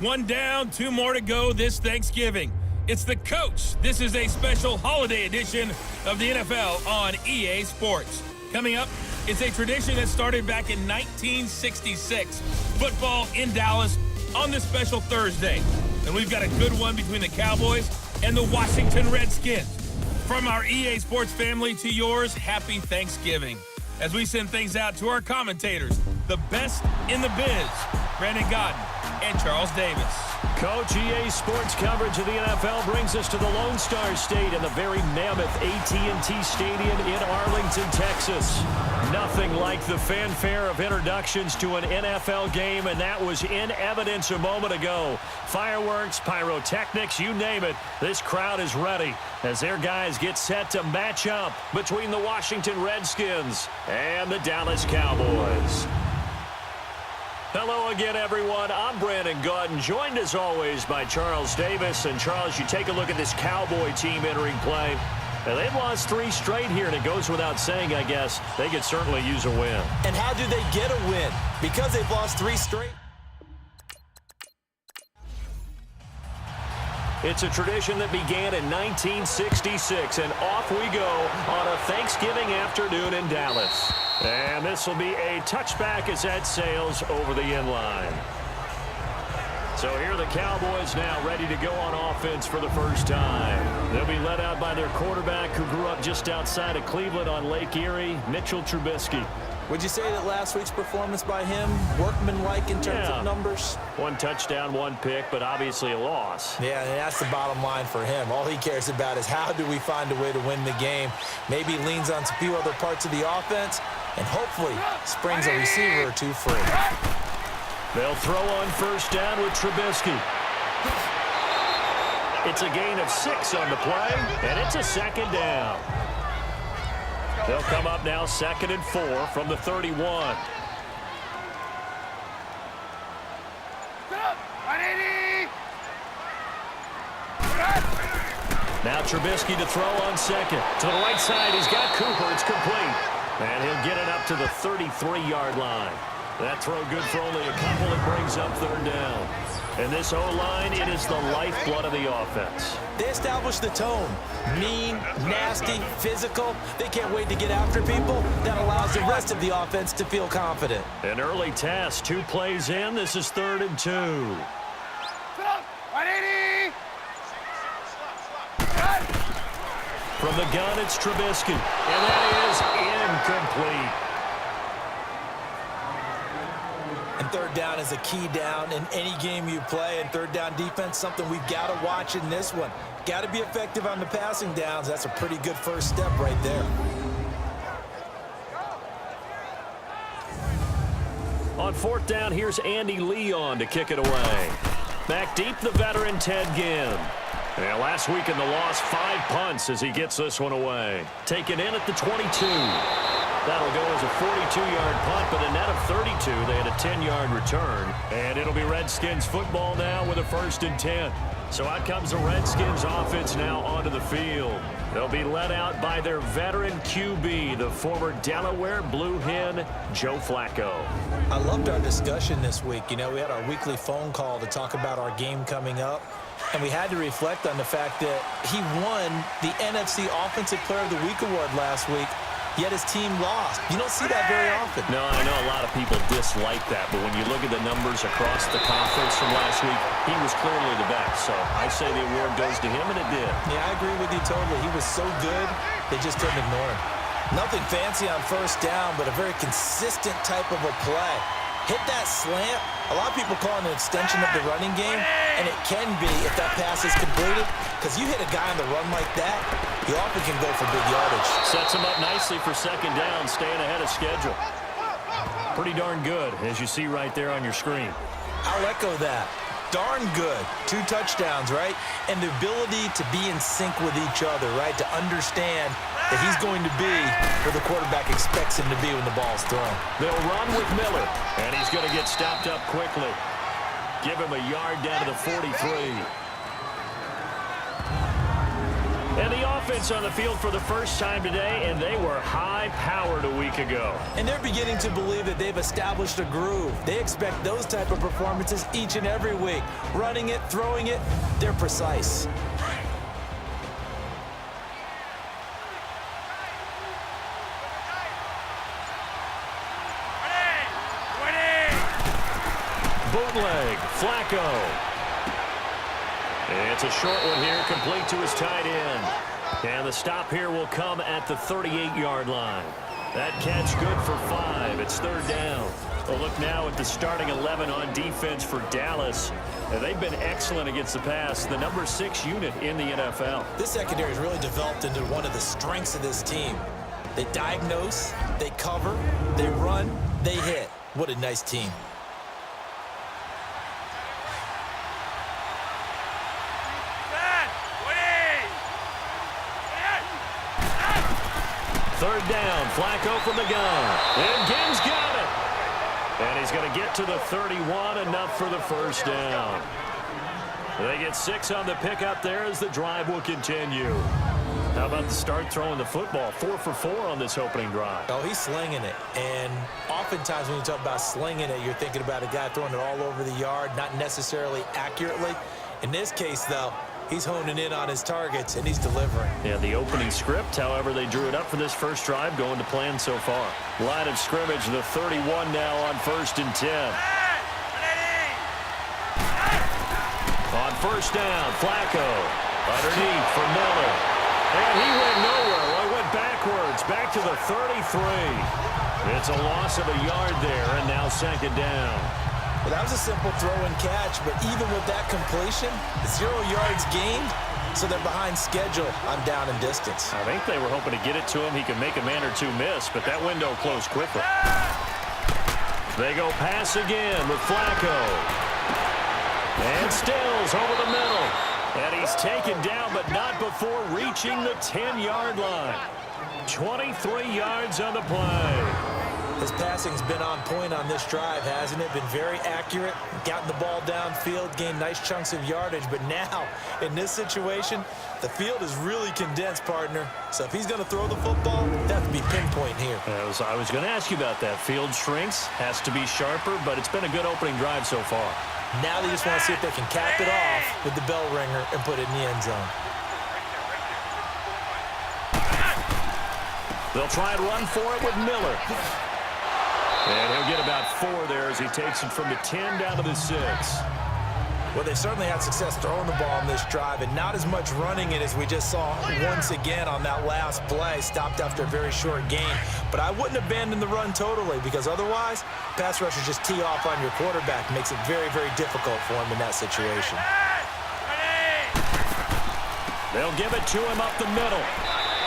One down, two more to go this Thanksgiving. It's the coach. This is a special holiday edition of the NFL on EA Sports. Coming up, it's a tradition that started back in 1966. Football in Dallas on this special Thursday. And we've got a good one between the Cowboys and the Washington Redskins. From our EA Sports family to yours, happy Thanksgiving. As we send things out to our commentators, the best in the biz, Brandon Godden and Charles Davis. Coach, EA Sports coverage of the NFL brings us to the Lone Star State and the very mammoth AT&T Stadium in Arlington, Texas. Nothing like the fanfare of introductions to an NFL game, and that was in evidence a moment ago. Fireworks, pyrotechnics, you name it. This crowd is ready as their guys get set to match up between the Washington Redskins and the Dallas Cowboys. Hello again, everyone. I'm Brandon Godden, joined as always by Charles Davis. And Charles, you take a look at this Cowboy team entering play. Now, they've lost 3 straight here, and it goes without saying, I guess, they could certainly use a win. And how do they get a win? Because they've lost 3 straight. It's a tradition that began in 1966, and off we go on a Thanksgiving afternoon in Dallas. And this will be a touchback as that sails over the end line. So here are the Cowboys now ready to go on offense for the first time. They'll be led out by their quarterback who grew up just outside of Cleveland on Lake Erie, Mitchell Trubisky. Would you say that last week's performance by him, workmanlike in terms of numbers? 1 touchdown, 1 pick, but obviously a loss. Yeah, and that's the bottom line for him. All he cares about is how do we find a way to win the game. Maybe leans on a few other parts of the offense and hopefully springs a receiver or 2 free. They'll throw on first down with Trubisky. It's a gain of 6 on the play, and it's a second down. They'll come up now 2nd and 4 from the 31. Now Trubisky to throw on second. To the right side, he's got Cooper. It's complete. And he'll get it up to the 33-yard line. That throw good for only a couple. It brings up 3rd down. And this O-line, it is the lifeblood of the offense. They establish the tone. Mean, nasty, physical. They can't wait to get after people. That allows the rest of the offense to feel confident. An early test. 2 plays in. This is 3rd and 2. From the gun, it's Trubisky. And that is incomplete. And 3rd down is a key down in any game you play. And 3rd down defense, something we've got to watch in this one. Got to be effective on the passing downs. That's a pretty good first step right there. On 4th down, here's Andy Leon to kick it away. Back deep, the veteran Ted Ginn. Yeah, last week in the loss, 5 punts as he gets this one away. Taken in at the 22. That'll go as a 42-yard punt, but a net of 32. They had a 10-yard return. And it'll be Redskins football now with a 1st and 10. So out comes the Redskins offense now onto the field. They'll be led out by their veteran QB, the former Delaware Blue Hen, Joe Flacco. I loved our discussion this week. You know, we had our weekly phone call to talk about our game coming up. And we had to reflect on the fact that he won the NFC Offensive Player of the Week award last week, yet his team lost. You don't see that very often. No, I know a lot of people dislike that, but when you look at the numbers across the conference from last week, he was clearly the best. So I say the award goes to him, and it did. Yeah, I agree with you totally. He was so good, they just couldn't ignore him. Nothing fancy on first down, but a very consistent type of a play. Hit that slant. A lot of people call it an extension of the running game, and it can be if that pass is completed, because you hit a guy on the run like that, he often can go for big yardage. Sets him up nicely for 2nd down, staying ahead of schedule. Pretty darn good, as you see right there on your screen. I'll echo that. Darn good. 2 touchdowns, right? And the ability to be in sync with each other, right? To understand that he's going to be where the quarterback expects him to be when the ball's thrown. They'll run with Miller, and he's going to get stopped up quickly. Give him a yard down to the 43. And the offense on the field for the first time today, and they were high-powered a week ago. And they're beginning to believe that they've established a groove. They expect those type of performances each and every week. Running it, throwing it, they're precise. Bootleg, Flacco. It's a short one here, complete to his tight end. And the stop here will come at the 38-yard line. That catch good for 5. It's third down. We'll look now at the starting 11 on defense for Dallas. They've been excellent against the pass, the number 6 unit in the NFL. This secondary has really developed into one of the strengths of this team. They diagnose, they cover, they run, they hit. What a nice team. Third down, Flacco from the gun. And Ging's got it. And he's going to get to the 31, enough for the first down. They get 6 on the pickup there as the drive will continue. How about the start throwing the football? 4 for 4 on this opening drive. Oh, he's slinging it. And oftentimes when you talk about slinging it, you're thinking about a guy throwing it all over the yard, not necessarily accurately. In this case, though, he's honing in on his targets, and he's delivering. Yeah, the opening script, however, they drew it up for this first drive, going to plan so far. Line of scrimmage, the 31 now on 1st and 10. On first down, Flacco. Underneath for Miller. And he went nowhere. Well, he went backwards, back to the 33. It's a loss of a yard there, and now second down. Well, that was a simple throw and catch, but even with that completion, 0 yards gained, so they're behind schedule on down and distance. I think they were hoping to get it to him. He could make a man or two miss, but that window closed quickly. They go pass again with Flacco. And Stills over the middle. And he's taken down, but not before reaching the 10-yard line. 23 yards on the play. His passing's been on point on this drive, hasn't it? Been very accurate, gotten the ball downfield, gained nice chunks of yardage. But now, in this situation, the field is really condensed, partner. So if he's going to throw the football, that would be pinpoint here. I was going to ask you about that. Field shrinks, has to be sharper, but it's been a good opening drive so far. Now they just want to see if they can cap it off with the bell ringer and put it in the end zone. They'll try and run for it with Miller. And he'll get about 4 there as he takes it from the 10 down to the 6. Well, they certainly had success throwing the ball on this drive, and not as much running it as we just saw once again on that last play. Stopped after a very short gain. But I wouldn't abandon the run totally, because otherwise, pass rushers just tee off on your quarterback. Makes it very, very difficult for him in that situation. They'll give it to him up the middle.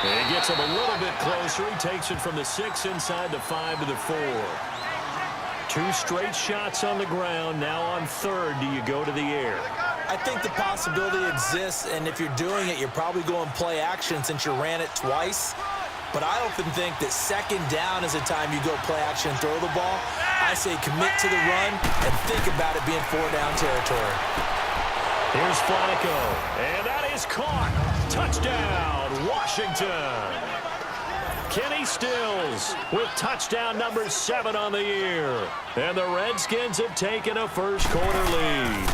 He gets him a little bit closer. He takes it from the 6 inside the 5 to the 4. 2 straight shots on the ground. Now on 3rd, do you go to the air? I think the possibility exists, and if you're doing it, you're probably going play action since you ran it twice. But I often think that 2nd down is a time you go play action and throw the ball. I say commit to the run and think about it being 4-down territory. Here's Flacco, and that is caught. Touchdown, Washington. Kenny Stills with touchdown number 7 on the year. And the Redskins have taken a first-quarter lead.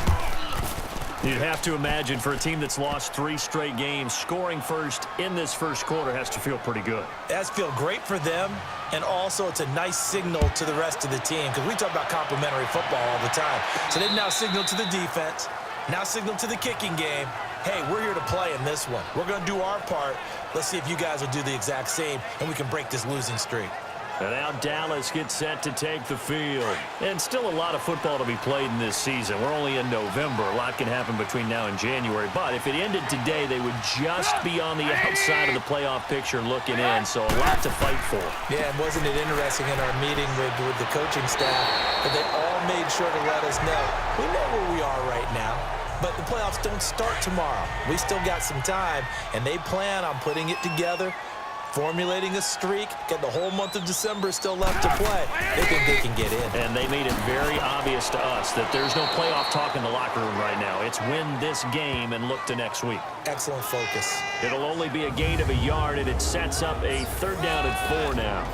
You'd have to imagine for a team that's lost 3 straight games, scoring first in this first quarter has to feel pretty good. It has to feel great for them, and also it's a nice signal to the rest of the team, because we talk about complimentary football all the time. So they've now signaled to the defense, now signaled to the kicking game, hey, we're here to play in this one. We're going to do our part. Let's see if you guys will do the exact same, and we can break this losing streak. And now Dallas gets set to take the field. And still a lot of football to be played in this season. We're only in November. A lot can happen between now and January. But if it ended today, they would just be on the outside of the playoff picture looking in. So a lot to fight for. Yeah, and wasn't it interesting in our meeting with the coaching staff that they all made sure to let us know, we know where we are right now. But the playoffs don't start tomorrow. We still got some time, and they plan on putting it together formulating a streak, got the whole month of December still left to play. They think they can get in. And they made it very obvious to us that there's no playoff talk in the locker room right now. It's win this game and look to next week. Excellent focus. It'll only be a gain of a yard, and it sets up a 3rd down and 4 now.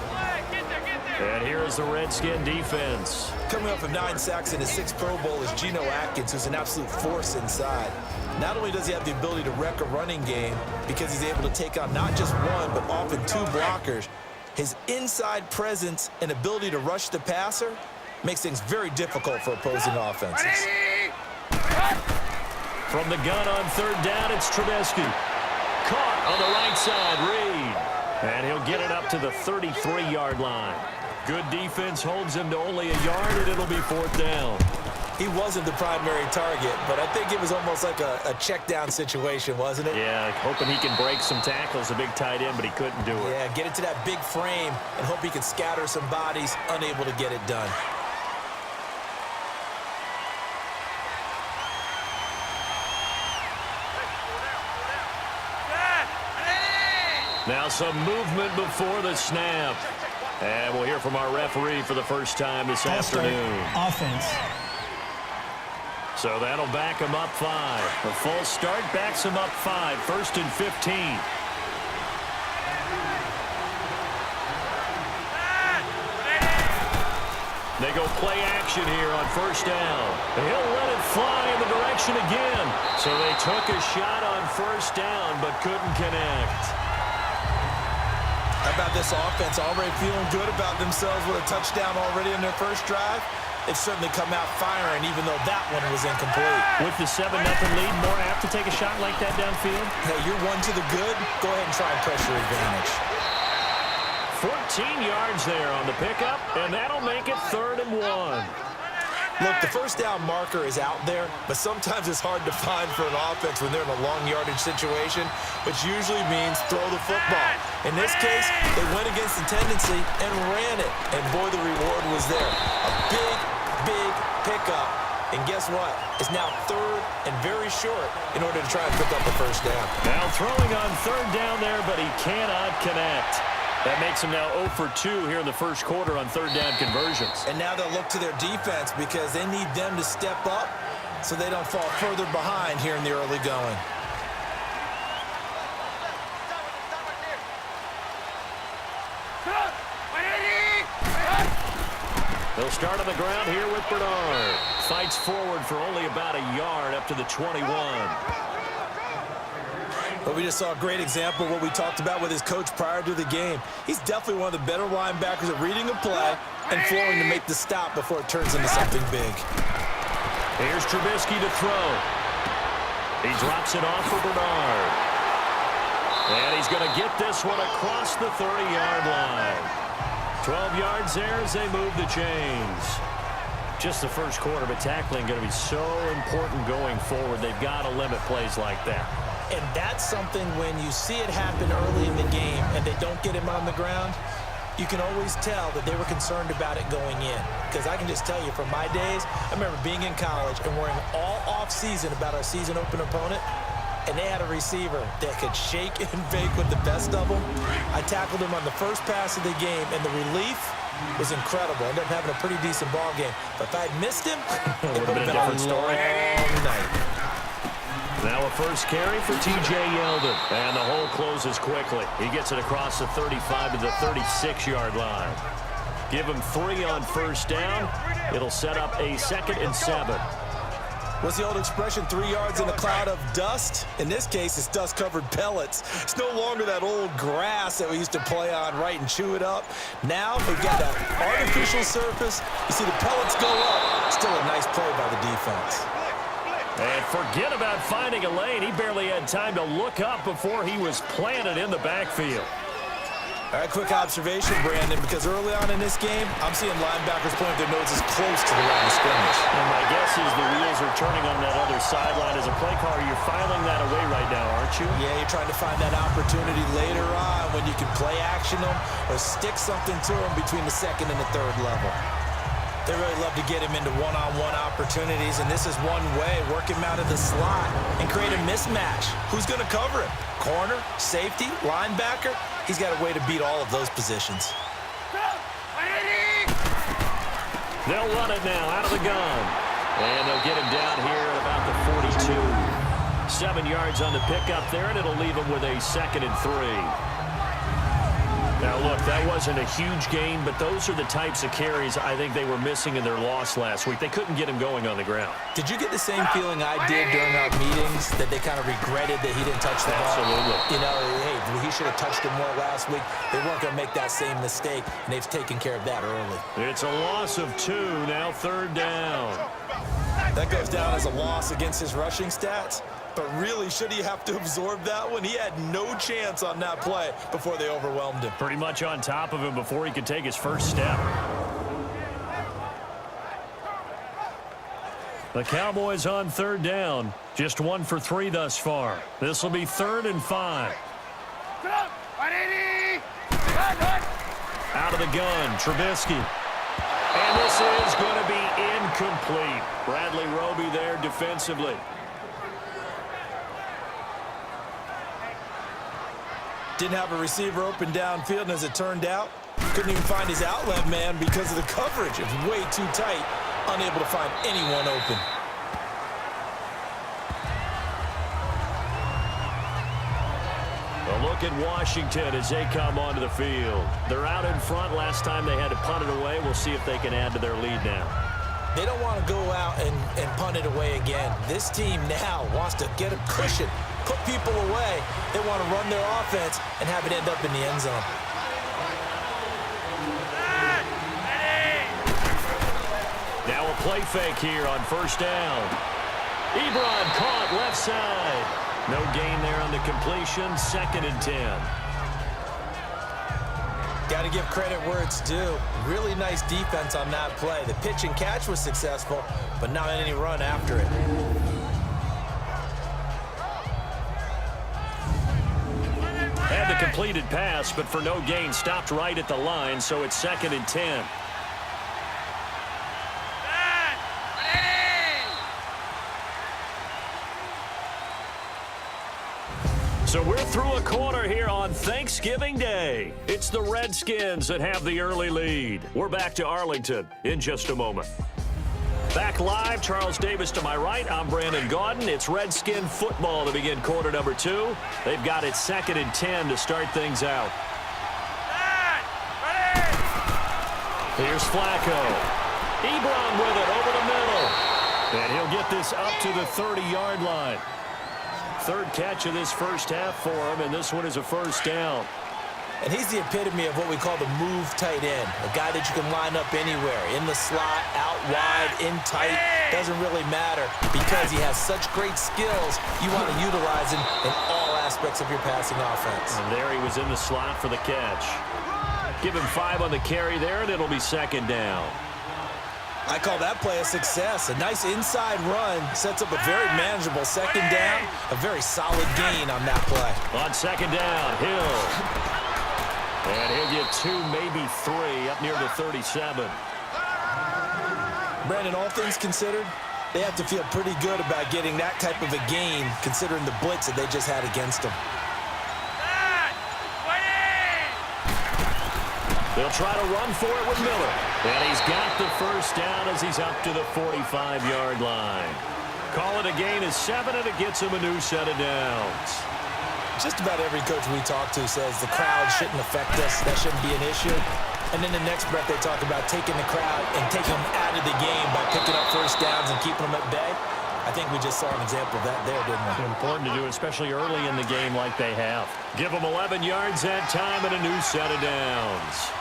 And here is the Redskin defense. Coming off of 9 sacks in his 6th Pro Bowl is Geno Atkins, who's an absolute force inside. Not only does he have the ability to wreck a running game because he's able to take on not just one, but often 2 blockers, his inside presence and ability to rush the passer makes things very difficult for opposing offenses. From the gun on 3rd down, it's Trubisky. Caught on the right side, Reed. And he'll get it up to the 33-yard line. Good defense holds him to only a yard, and it'll be 4th down. He wasn't the primary target, but I think it was almost like a check-down situation, wasn't it? Yeah, hoping he can break some tackles, a big tight end, but he couldn't do it. Yeah, get it to that big frame and hope he can scatter some bodies, unable to get it done. Now some movement before the snap. And we'll hear from our referee for the first time this afternoon. Offense. So that'll back him up 5. A full start backs him up 5. 1st and 15. They go play action here on 1st down. He'll let it fly in the direction again. So they took a shot on 1st down but couldn't connect. How about this offense already feeling good about themselves with a touchdown already in their first drive? They've certainly come out firing, even though that one was incomplete. With the 7-0 lead, more apt to take a shot like that downfield? Hey, you're one to the good. Go ahead and try and press your advantage. 14 yards there on the pickup, and that'll make it 3rd and 1. Look, the 1st down marker is out there, but sometimes it's hard to find for an offense when they're in a long yardage situation, which usually means throw the football. In this case, they went against the tendency and ran it, and boy, the reward was there. A big pickup, and guess what? It's now 3rd and very short in order to try and pick up the 1st down. Now throwing on 3rd down there, but he cannot connect. That makes him now 0 for 2 here in the 1st quarter on 3rd down conversions. And now they'll look to their defense because they need them to step up so they don't fall further behind here in the early going. They'll start on the ground here with Bernard. Fights forward for only about a yard up to the 21. But we just saw a great example of what we talked about with his coach prior to the game. He's definitely one of the better linebackers at reading a play and flowing to make the stop before it turns into something big. Here's Trubisky to throw. He drops it off for Bernard. And he's going to get this one across the 30-yard line. 12 yards there as they move the chains. Just the 1st quarter, but tackling going to be so important going forward. They've got to limit plays like that. And that's something when you see it happen early in the game and they don't get him on the ground, you can always tell that they were concerned about it going in. Because I can just tell you from my days, I remember being in college and worrying all off-season about our season open opponent, and they had a receiver that could shake and bake with the best of them. I tackled him on the first pass of the game, and the relief was incredible. I ended up having a pretty decent ball game. But if I had missed him, it would have been a different story. Long night. Now a 1st carry for T.J. Yeldon. And the hole closes quickly. He gets it across the 35 to the 36-yard line. Give him 3 on 1st down. It'll set up a 2nd and 7. What's the old expression, 3 yards in a cloud of dust? In this case, it's dust-covered pellets. It's no longer that old grass that we used to play on, right, and chew it up. Now we've got that artificial surface. You see the pellets go up. Still a nice play by the defense. And forget about finding a lane. He barely had time to look up before he was planted in the backfield. All right, quick observation, Brandon, because early on in this game, I'm seeing linebackers point their noses close to the line of scrimmage. And my guess is the wheels are turning on that other sideline. As a play caller, you're filing that away right now, aren't you? Yeah, you're trying to find that opportunity later on when you can play action them or stick something to them between the 2nd and the 3rd level. They really love to get him into one-on-one opportunities, and this is one way, work him out of the slot and create a mismatch. Who's going to cover him? Corner, safety, linebacker? he's got a way to beat all of those positions. They'll run it now out of the gun. And they'll get him down here at about the 42. 7 yards on the pickup there, and it'll leave him with a 2nd and 3. Now, look, that wasn't a huge gain, but those are the types of carries I think they were missing in their loss last week. They couldn't get him going on the ground. Did you get the same feeling I did during our meetings, that they kind of regretted that he didn't touch the ball? Absolutely. You know, hey, he should have touched it more last week. They weren't going to make that same mistake, and they've taken care of that early. It's a loss of 2, now 3rd down. That goes down as a loss against his rushing stats. But really, should he have to absorb that one? He had no chance on that play before they overwhelmed him. Pretty much on top of him before he could take his first step. The Cowboys on 3rd down. Just 1 for 3 thus far. This will be 3rd and 5. Out of the gun, Trubisky. And this is going to be incomplete. Bradley Roby there defensively. Didn't have a receiver open downfield, and as it turned out, couldn't even find his outlet man because of the coverage. It was way too tight, unable to find anyone open. A look at Washington as they come onto the field. They're out in front. Last time they had to punt it away. We'll see if they can add to their lead now. They don't want to go out and punt it away again. This team now wants to get a cushion, put people away. They want to run their offense and have it end up in the end zone. Now a play fake here on 1st down. Ebron caught left side. No gain there on the completion. 2nd and 10. Got to give credit where it's due. Really nice defense on that play. The pitch and catch was successful, but not any run after it. Had the completed pass, but for no gain, stopped right at the line, so it's 2nd and 10. So we're through a quarter here on Thanksgiving Day. It's the Redskins that have the early lead. We're back to Arlington in just a moment. Back live, Charles Davis to my right. I'm Brandon Gaudin. It's Redskin football to begin quarter number 2. They've got it 2nd and 10 to start things out. Here's Flacco. Ebron with it over the middle. And he'll get this up to the 30-yard line. 3rd catch of this first half for him, and this one is a 1st down. And he's the epitome of what we call the move tight end, a guy that you can line up anywhere, in the slot, out wide, in tight, doesn't really matter because he has such great skills. You want to utilize him in all aspects of your passing offense. And there he was in the slot for the catch. Give him 5 on the carry there, and it'll be 2nd down. I call that play a success. A nice inside run sets up a very manageable 2nd down. A very solid gain on that play. On 2nd down, Hill. And he'll get 2, maybe 3, up near the 37. Brandon, all things considered, they have to feel pretty good about getting that type of a gain considering the blitz that they just had against them. They'll try to run for it with Miller. And he's got the 1st down as he's up to the 45-yard line. Call it a gain of 7, and it gets him a new set of downs. Just about every coach we talk to says the crowd shouldn't affect us. That shouldn't be an issue. And then the next breath they talk about taking the crowd and taking them out of the game by picking up 1st downs and keeping them at bay. I think we just saw an example of that there, didn't we? It's important to do, especially early in the game like they have. Give them 11 yards that time and a new set of downs.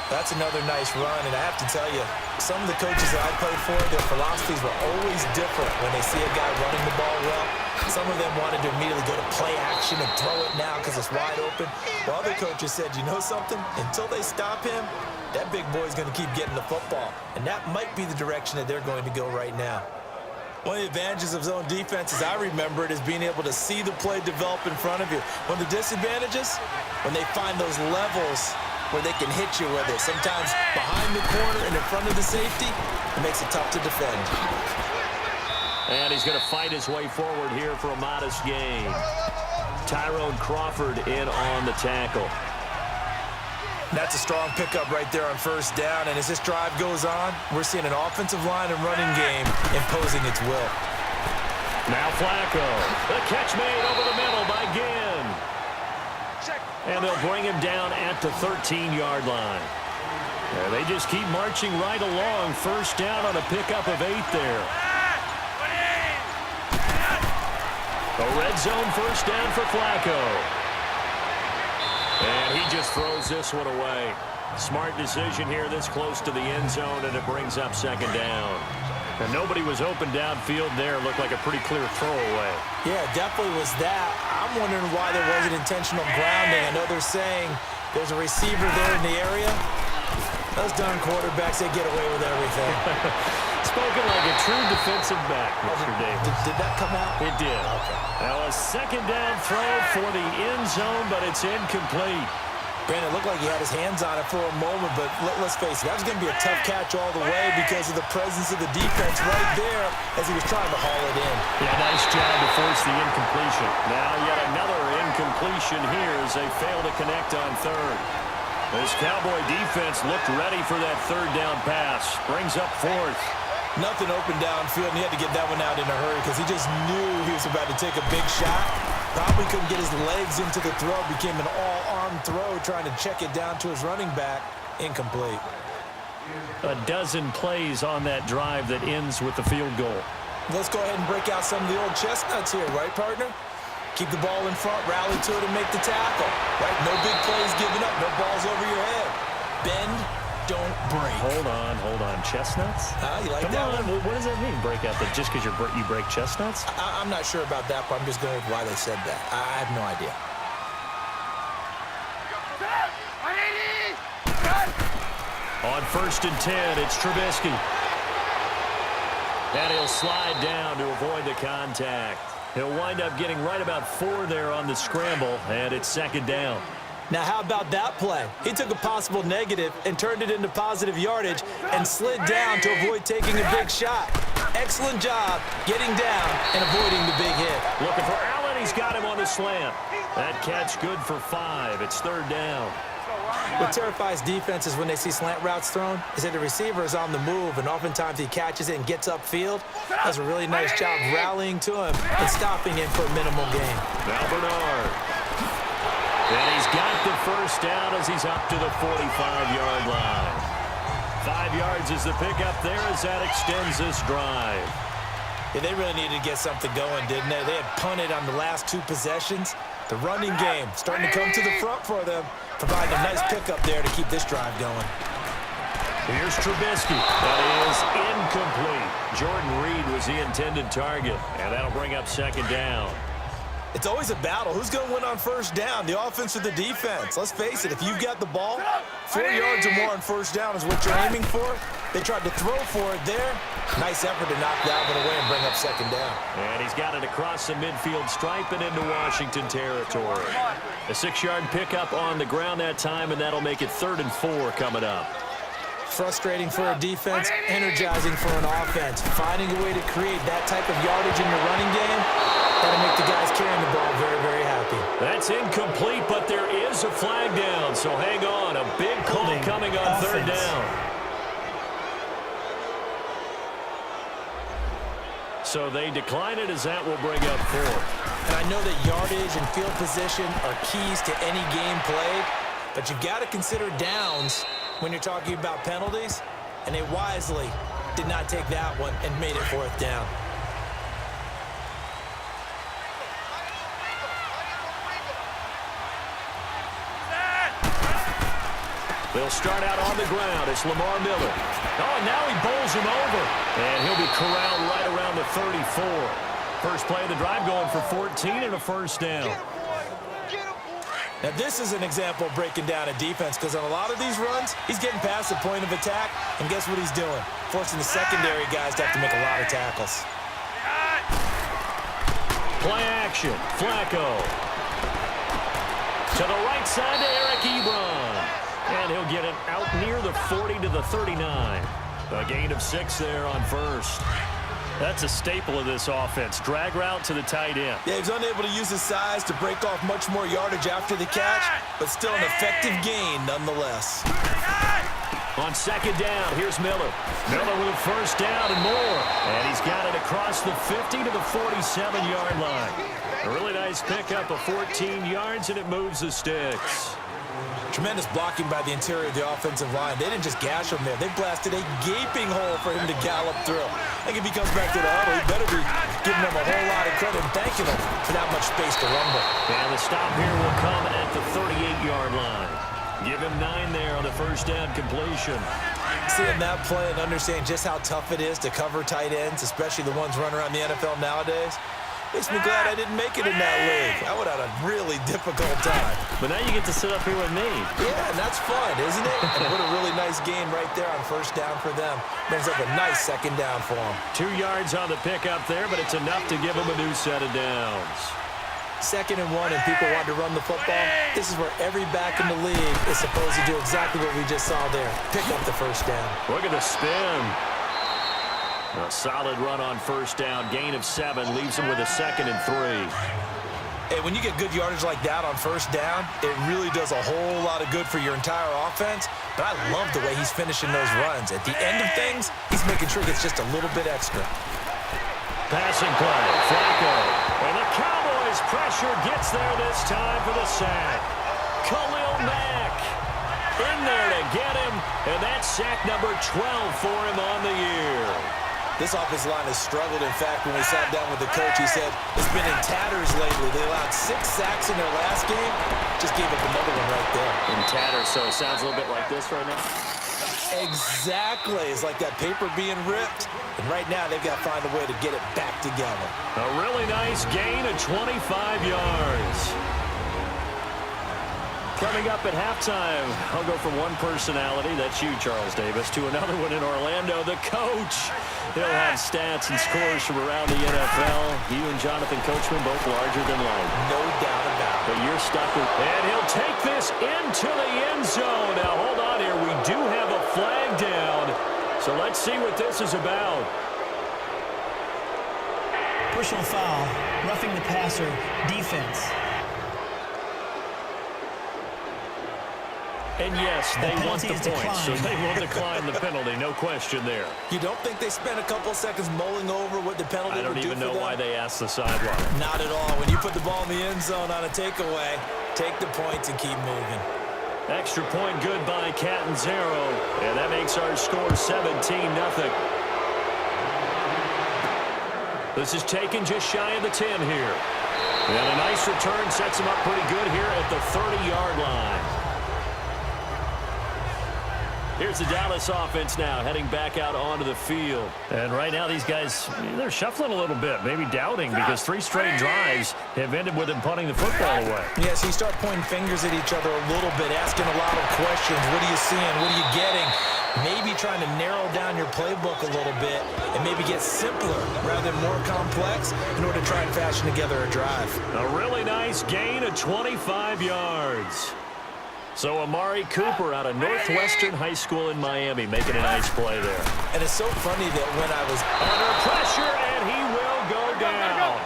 That's another nice run, and I have to tell you, some of the coaches that I played for, their philosophies were always different when they see a guy running the ball well. Some of them wanted to immediately go to play action and throw it now because it's wide open. While other coaches said, you know something? Until they stop him, that big boy's going to keep getting the football. And that might be the direction that they're going to go right now. One of the advantages of zone defense, as I remember it, is being able to see the play develop in front of you. One of the disadvantages, when they find those levels where they can hit you with it. Sometimes behind the corner and in front of the safety, it makes it tough to defend. And he's going to fight his way forward here for a modest gain. Tyrone Crawford in on the tackle. That's a strong pickup right there on first down, and as this drive goes on, we're seeing an offensive line and running game imposing its will. Now Flacco. The catch made over the middle by Ginn. And they'll bring him down at the 13-yard line. And they just keep marching right along. First down on a pickup of 8 there. A red zone first down for Flacco. And he just throws this one away. Smart decision here this close to the end zone, and it brings up second down. And nobody was open downfield there. Looked like a pretty clear throwaway. Yeah, definitely was that. I'm wondering why there wasn't intentional grounding. I know they're saying there's a receiver there in the area. Those darn quarterbacks, they get away with everything. Spoken like a true defensive back, Mr. Davis. Did that come out? It did. Okay. Now a second down throw for the end zone, but it's incomplete. Brandon, it looked like he had his hands on it for a moment, but let's face it, that was going to be a tough catch all the way because of the presence of the defense right there as he was trying to haul it in. Yeah, nice job to force the incompletion. Now yet another incompletion here as they fail to connect on third. This Cowboy defense looked ready for that third down pass. Brings up fourth. Nothing open downfield, and he had to get that one out in a hurry because he just knew he was about to take a big shot. Probably couldn't get his legs into the throw. Became an all-arm throw, trying to check it down to his running back. Incomplete. A dozen plays on that drive that ends with the field goal. Let's go ahead and break out some of the old chestnuts here, right, partner? Keep the ball in front, rally to it, and make the tackle. Right? No big plays given up, no balls over your head. Bend, don't break. Hold on. Chestnuts? You like Come that on. one? What does that mean, break out? That just because you break chestnuts? I'm not sure about that, but I'm just going with why they said that. I have no idea. On 1st and 10, it's Trubisky. And he'll slide down to avoid the contact. He'll wind up getting right about 4 there on the scramble, and it's second down. Now, how about that play? He took a possible negative and turned it into positive yardage and slid down to avoid taking a big shot. Excellent job getting down and avoiding the big hit. Looking for Allen. He's got him on the slant. That catch good for 5. It's third down. What terrifies defenses when they see slant routes thrown is that the receiver is on the move, and oftentimes he catches it and gets upfield. Does a really nice job rallying to him and stopping him for a minimal gain. Now Bernard. And he's got the first down as he's up to the 45-yard line. 5 yards is the pickup there as that extends this drive. Yeah, they really needed to get something going, didn't they? They had punted on the last 2 possessions. The running game starting to come to the front for them, providing a nice pickup there to keep this drive going. Here's Trubisky. That is incomplete. Jordan Reed was the intended target, and that'll bring up second down. It's always a battle. Who's going to win on first down, the offense or the defense? Let's face it, if you've got the ball, 4 yards or more on first down is what you're aiming for. They tried to throw for it there. Nice effort to knock that one away and bring up second down. And he's got it across the midfield stripe and into Washington territory. A 6-yard pickup on the ground that time, and that'll make it 3rd and 4 coming up. Frustrating for a defense, energizing for an offense. Finding a way to create that type of yardage in your running game, that'll make the guys carrying the ball very, very happy. That's incomplete, but there is a flag down, so hang on. A big call coming on offense. Third down. So they decline it as that will bring up 4th. And I know that yardage and field position are keys to any game played, but you've got to consider downs when you're talking about penalties, and they wisely did not take that one and made it 4th down. They'll start out on the ground. It's Lamar Miller. Oh, and now he bowls him over. And he'll be corralled right around the 34. First play of the drive going for 14 and a first down. Now, this is an example of breaking down a defense because on a lot of these runs, he's getting past the point of attack, and guess what he's doing? Forcing the secondary guys to have to make a lot of tackles. Play action. Flacco. To the right side to Eric Ebron. And he'll get it out near the 40 to the 39. A gain of 6 there on first. That's a staple of this offense. Drag route to the tight end. Yeah, he's unable to use his size to break off much more yardage after the catch, but still an effective gain nonetheless. On second down, here's Miller. Miller with a first down and more. And he's got it across the 50 to the 47-yard line. A really nice pickup of 14 yards, and it moves the sticks. Tremendous blocking by the interior of the offensive line. They didn't just gash him there. They blasted a gaping hole for him to gallop through. I think if he comes back to the huddle, he better be giving them a whole lot of credit and thanking them for that much space to rumble. And the stop here will come at the 38-yard line. Give him 9 there on the first down completion. Seeing that play and understanding just how tough it is to cover tight ends, especially the ones running around the NFL nowadays, makes me glad I didn't make it in that league. I would have had a really difficult time. But now you get to sit up here with me. Yeah, and that's fun, isn't it? And what a really nice gain right there on first down for them. Brings up a nice second down for them. 2 yards on the pickup there, but it's enough to give them a new set of downs. 2nd and 1, and people want to run the football. This is where every back in the league is supposed to do exactly what we just saw there. Pick up the first down. Look at the spin. A solid run on first down. Gain of 7 leaves him with a 2nd and 3. Hey, when you get good yardage like that on first down, it really does a whole lot of good for your entire offense. But I love the way he's finishing those runs. At the end of things, he's making sure he gets just a little bit extra. Passing play. Flacco. And the Cowboys pressure gets there this time for the sack. Khalil Mack in there to get him. And that's sack number 12 for him on the year. This offensive line has struggled. In fact, when we sat down with the coach, he said it's been in tatters lately. They allowed 6 sacks in their last game. Just gave up another one right there. In tatters, so it sounds a little bit like this right now. Exactly. It's like that paper being ripped. And right now, they've got to find a way to get it back together. A really nice gain of 25 yards. Coming up at halftime, I'll go from one personality, that's you, Charles Davis, to another one in Orlando, the coach. He'll have stats and scores from around the NFL. You and Jonathan Coachman both larger than life. No doubt about it. But you're stuck with... And he'll take this into the end zone. Now, hold on here. We do have a flag down. So let's see what this is about. Personal foul, roughing the passer, defense. And yes, they want the points, so they will decline the penalty. No question there. You don't think they spent a couple seconds mulling over what the penalty would do for them? I don't even know why they asked the sideline. Not at all. When you put the ball in the end zone on a takeaway, take the points and keep moving. Extra point good by Catanzaro. And that makes our score 17-0. This is taken just shy of the 10 here. And a nice return sets him up pretty good here at the 30-yard line. Here's the Dallas offense now, heading back out onto the field. And right now, these guys, they're shuffling a little bit, maybe doubting, because 3 straight drives have ended with them punting the football away. Yeah, so you start pointing fingers at each other a little bit, asking a lot of questions. What are you seeing? What are you getting? Maybe trying to narrow down your playbook a little bit and maybe get simpler rather than more complex in order to try and fashion together a drive. A really nice gain of 25 yards. So Amari Cooper out of Northwestern High School in Miami making a nice play there. And it's so funny that when I was under pressure, and he will go down.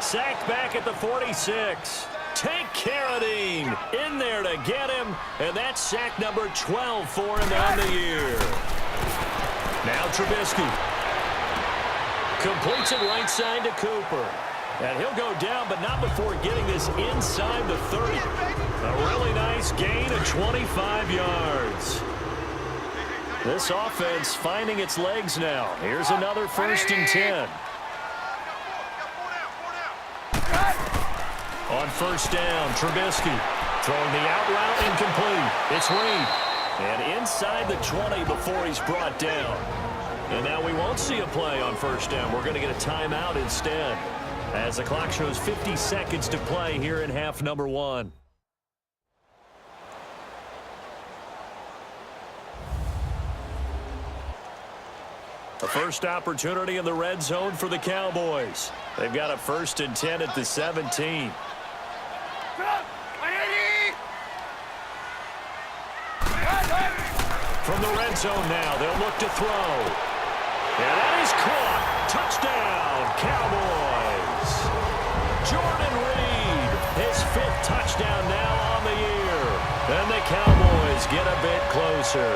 Sacked back at the 46. Tank Carradine in there to get him, and that's sack number 12 for him on the year. Now Trubisky completes it right side to Cooper. And he'll go down, but not before getting this inside the 30. A really nice gain of 25 yards. This offense finding its legs now. Here's another 1st and 10. On first down, Trubisky throwing the out route incomplete. It's Reed. And inside the 20 before he's brought down. And now we won't see a play on first down. We're going to get a timeout instead, as the clock shows 50 seconds to play here in half number 1. The first opportunity in the red zone for the Cowboys. They've got a 1st and 10 at the 17. From the red zone now, they'll look to throw. And that is caught. Touchdown, Cowboys. Jordan Reed, his 5th touchdown now on the year. And the Cowboys get a bit closer.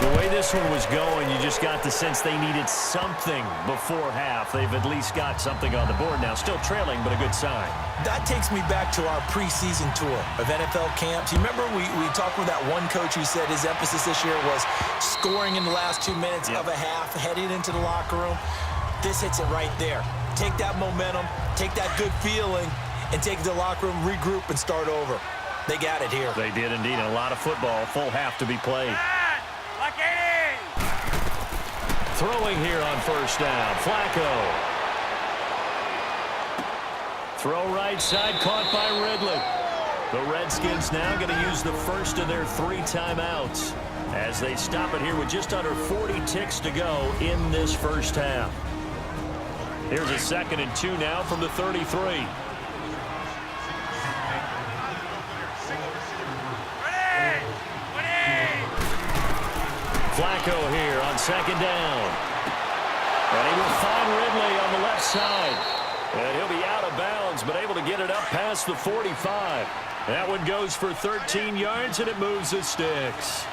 The way this one was going, you just got the sense they needed something before half. They've at least got something on the board now. Still trailing, but a good sign. That takes me back to our preseason tour of NFL camps. You remember we talked with that one coach who said his emphasis this year was scoring in the last 2 minutes of a half, heading into the locker room. This hits it right there. Take that momentum, take that good feeling, and take it to the locker room, regroup, and start over. They got it here. They did indeed. And a lot of football, full half to be played. Throwing here on first down, Flacco. Throw right side, caught by Ridley. The Redskins now going to use the first of their 3 timeouts as they stop it here with just under 40 ticks to go in this first half. Here's a 2nd and 2 now from the 33. Flacco here on 2nd down. And he will find Ridley on the left side. And he'll be out of bounds, but able to get it up past the 45. That one goes for 13 yards, and it moves the sticks.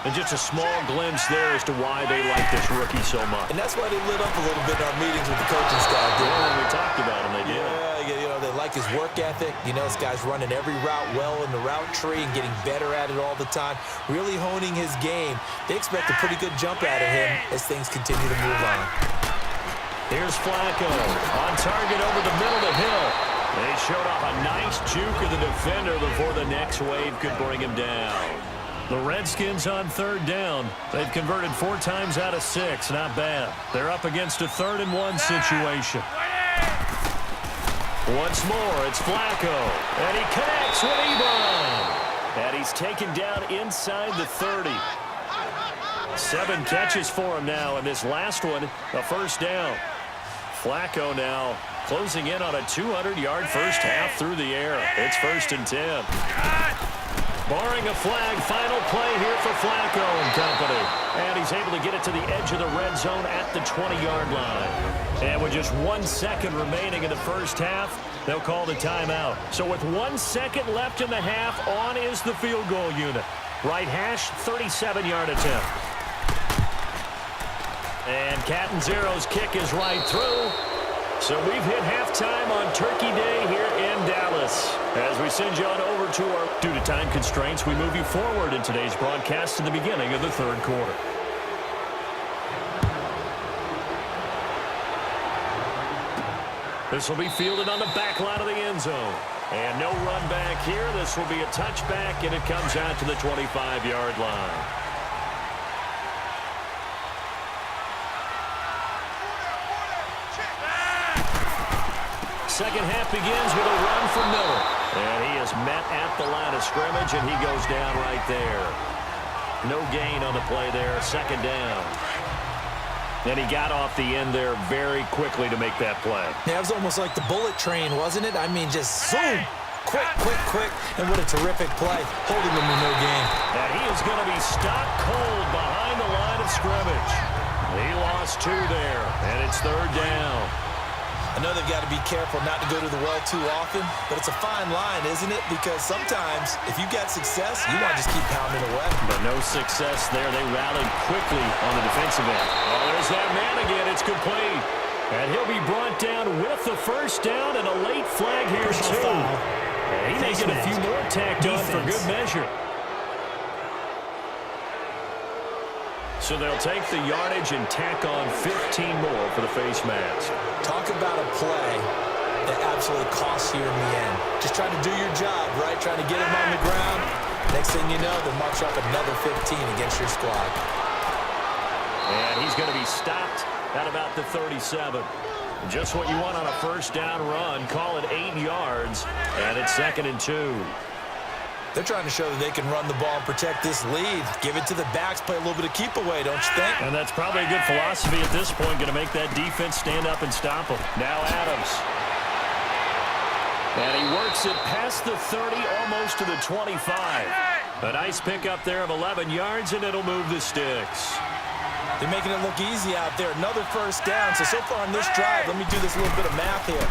And just a small glimpse there as to why they like this rookie so much. And that's why they lit up a little bit in our meetings with the coaching staff. Yeah, when we talked about him, they did. Yeah, you know, they like his work ethic. You know, this guy's running every route well in the route tree and getting better at it all the time, really honing his game. They expect a pretty good jump out of him as things continue to move on. Here's Flacco on target over the middle to Hill. They showed off a nice juke of the defender before the next wave could bring him down. The Redskins on 3rd down. They've converted 4 times out of 6. Not bad. They're up against a 3rd and 1 situation. Once more, it's Flacco. And he connects with Ebron. And he's taken down inside the 30. 7 catches for him now, and this last one, a first down. Flacco now closing in on a 200-yard first half through the air. It's 1st and 10. Barring a flag, final play here for Flacco and company. And he's able to get it to the edge of the red zone at the 20-yard line. And with just 1 second remaining in the first half, they'll call the timeout. So with 1 second left in the half, on is the field goal unit. Right hash, 37-yard attempt. And Catanzero's kick is right through. So we've hit halftime on Turkey Day here in Dallas. As we send you on over to our... Due to time constraints, we move you forward in today's broadcast to the beginning of the 3rd quarter. This will be fielded on the back line of the end zone. And no run back here. This will be a touchback, and it comes out to the 25-yard line. Second half begins with a run from Miller. And he is met at the line of scrimmage, and he goes down right there. No gain on the play there. 2nd down. And he got off the end there very quickly to make that play. Yeah, it was almost like the bullet train, wasn't it? I mean, just zoom. Quick, quick, quick. And what a terrific play. Holding him to no gain. And he is going to be stopped cold behind the line of scrimmage. He lost 2 there, and it's 3rd down. I know they've got to be careful not to go to the well too often, but it's a fine line, isn't it? Because sometimes, if you got success, you want to just keep pounding away. But no success there. They rallied quickly on the defensive end. Oh, there's that man again. It's complete. And he'll be brought down with the first down and a late flag here, too. And he may get a few more tacked on for good measure. So they'll take the yardage and tack on 15 more for the face mask. Talk about a play that absolutely costs you in the end. Just trying to do your job, right? Trying to get him on the ground. Next thing you know, they'll march up another 15 against your squad. And he's going to be stopped at about the 37. Just what you want on a first down run. Call it 8 yards, and it's 2nd and 2. They're trying to show that they can run the ball and protect this lead. Give it to the backs, play a little bit of keep away, don't you think? And that's probably a good philosophy at this point, going to make that defense stand up and stop them. Now Adams. And he works it past the 30, almost to the 25. A nice pickup there of 11 yards, and it'll move the sticks. They're making it look easy out there. Another first down. So far on this drive, let me do this little bit of math here.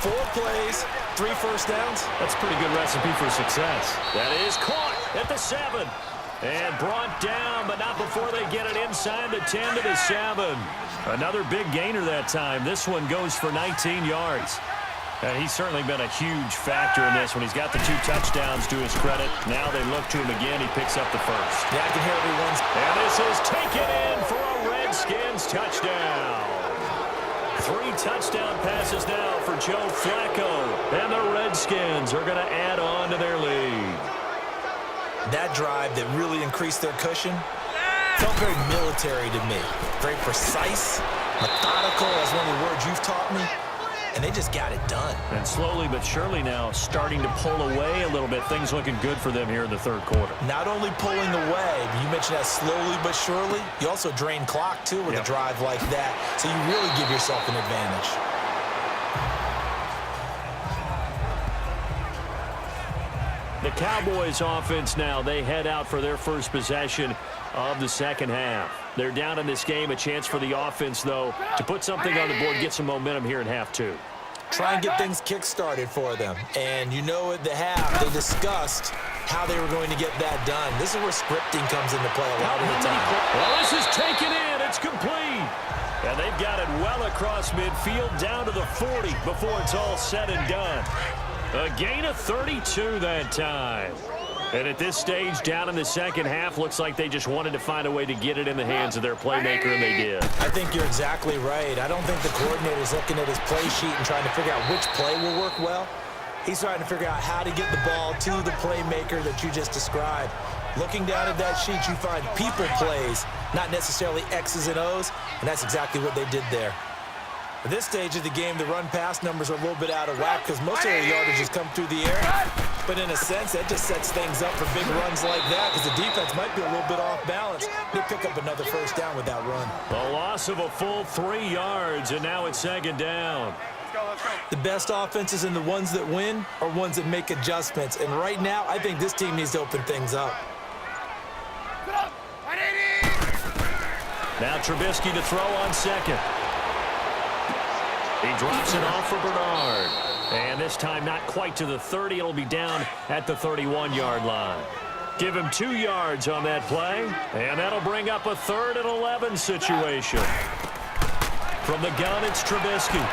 4 plays, 3 first downs. That's a pretty good recipe for success. That is caught at the 7. And brought down, but not before they get it inside the 10 to the 7. Another big gainer that time. This one goes for 19 yards. And he's certainly been a huge factor in this when he's got the 2 touchdowns to his credit. Now they look to him again. He picks up the first. Yeah, I can hear everyone's. And this is taken in for a Redskins touchdown. 3 touchdown passes now for Joe Flacco. And the Redskins are going to add on to their lead. That drive that really increased their cushion felt very military to me. Very precise, methodical, that's one of the words you've taught me. And they just got it done. And slowly but surely now starting to pull away a little bit. Things looking good for them here in the third quarter. Not only pulling away, you mentioned that slowly but surely, you also drain clock too with a drive like that. So you really give yourself an advantage. The Cowboys offense now, they head out for their first possession of the second half. They're down in this game. A chance for the offense, though, to put something on the board, get some momentum here in half 2. Try and get things kick-started for them. And you know at the half, they discussed how they were going to get that done. This is where scripting comes into play a lot of the time. Well, this is taken in. It's complete. And they've got it well across midfield down to the 40 before it's all said and done. A gain of 32 that time. And at this stage, down in the second half, looks like they just wanted to find a way to get it in the hands of their playmaker, and they did. I think you're exactly right. I don't think the coordinator's looking at his play sheet and trying to figure out which play will work well. He's trying to figure out how to get the ball to the playmaker that you just described. Looking down at that sheet, you find people plays, not necessarily X's and O's, and that's exactly what they did there. At this stage of the game, the run-pass numbers are a little bit out of whack because most of their yardage has come through the air. But in a sense, that just sets things up for big runs like that because the defense might be a little bit off balance. They pick up another first down with that run. A loss of a full 3 yards, and now it's second down. Let's go. The best offenses and the ones that win are ones that make adjustments. And right now, I think this team needs to open things up. Now Trubisky to throw on second. He drops it off for Bernard. And this time not quite to the 30. It'll be down at the 31-yard line. Give him 2 yards on that play. And that'll bring up a 3rd and 11 situation. From the gun, it's Trubisky.